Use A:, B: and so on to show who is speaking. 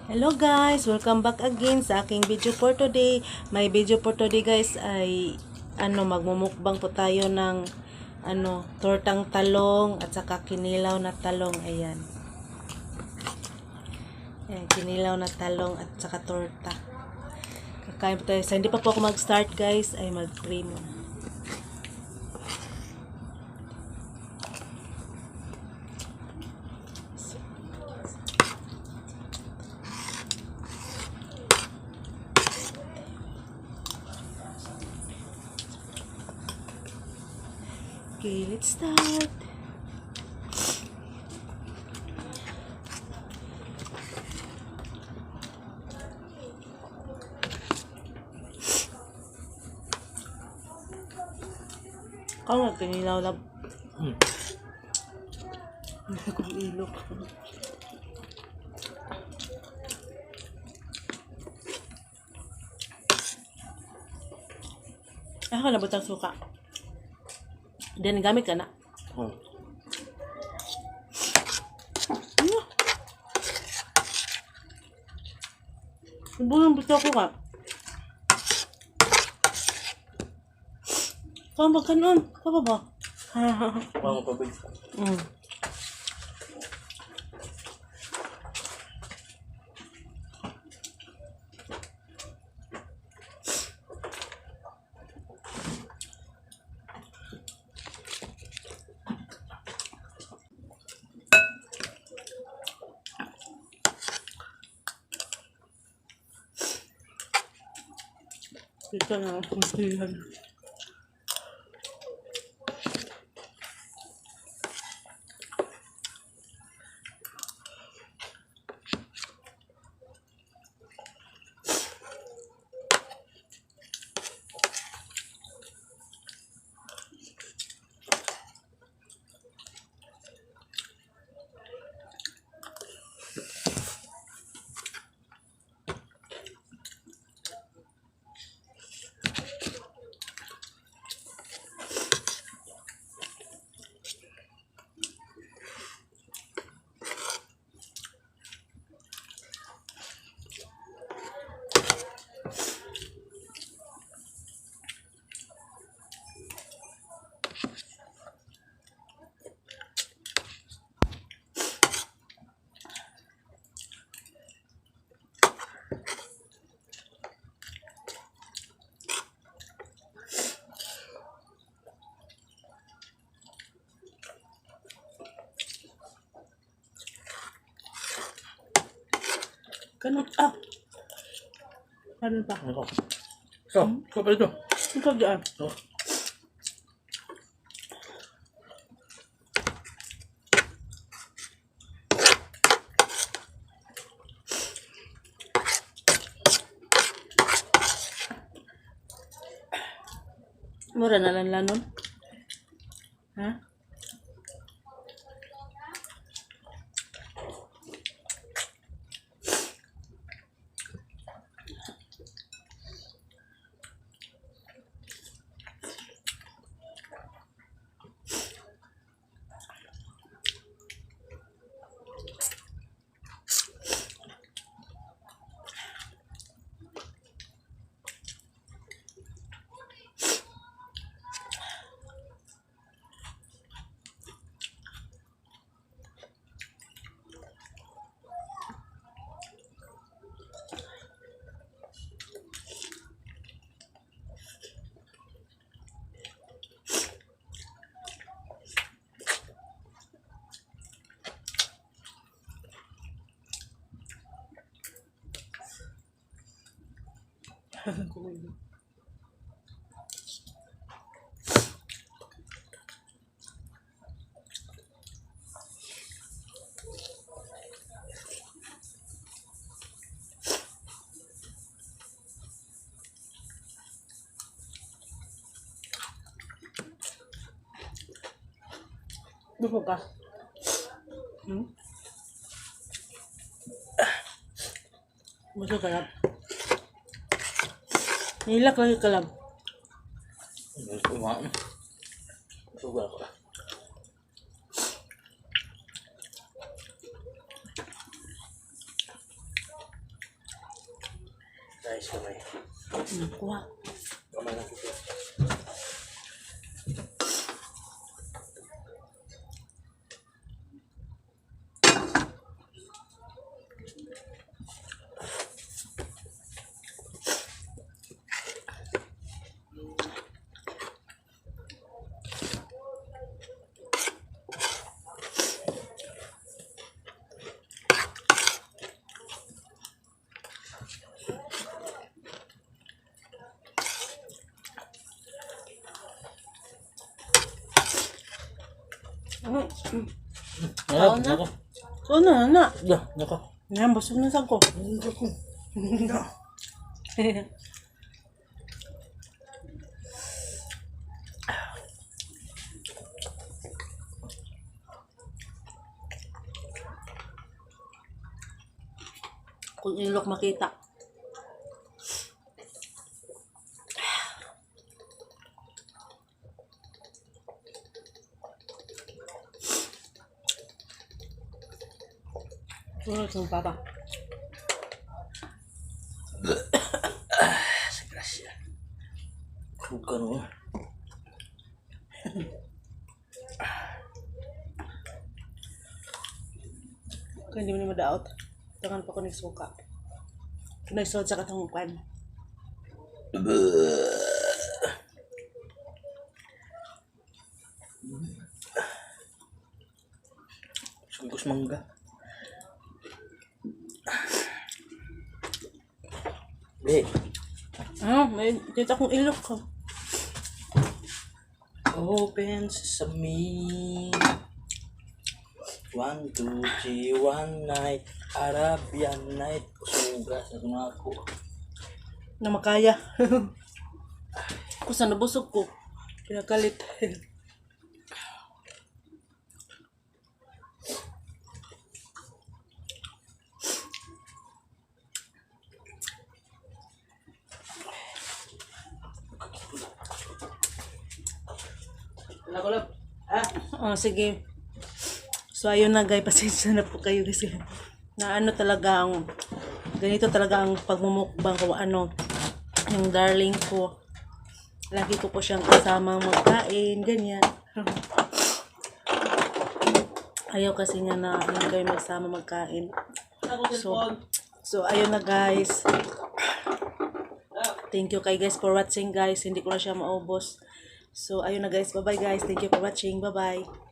A: Hello guys, welcome back again sa aking video for today. My video for today guys ay magmumukbang po tayo ng tortang talong at saka kinilaw na talong. Ayan. Ayan, kinilaw na talong at saka torta. Kakain po tayo. So, hindi pa po ako mag-start guys, ay mag-pray muna. Okay, let's start. Kau nga kinilaw na. Hindi ko ilok. Ako na butang suka. Then gamit ka na.
B: Oh.
A: Bulang basta ko ka. Kau ba kanon? Kau ba?
B: Wow, pabig.
A: Ito na ang kusihan. Kanon Kanon pa.
B: Ako. So, ikaw pa dito.
A: Ikaw dyan.
B: Oh.
A: Mura na lang lanon. Ha? Busog ka? Busog ka lang. Nilak lagi ka lang.
B: Kumain. Sugar ko. Guys, kamay.
A: Kuha.
B: Kamay na kita.
A: Kaon na?
B: Nako.
A: Ano na?
B: Nako.
A: Yan, busog na sa ko.
B: Nako.
A: Kung ilok makita. Ano itong papa?
B: Gracia. Bukan mo.
A: Kaya hindi mo na madaot. Tangan pa ko nagsuka. Nagsod sa katong kwan.
B: Sungkus mangga. Be.
A: May kita kong ilok ko.
B: Open sesame. 1, 2, 3, one night. Arabian night. Sugas na mga ako.
A: Na makaya. Kung saan nabusog ko. Pinakalit.
B: Kulab.
A: Sige. So, ayun na guys. Pasensya na po kayo kasi na ano talaga ang ganito talaga ang pagmumukbang ko ano yung darling ko. Lagi ko po siyang kasamang magkain. Ganyan. Ayaw kasi niya na ano kayo magsama magkain. So, ayun na guys. Thank you kay guys for watching guys. Hindi ko na siya maubos. So, ayun na guys. Bye-bye guys. Thank you for watching. Bye-bye.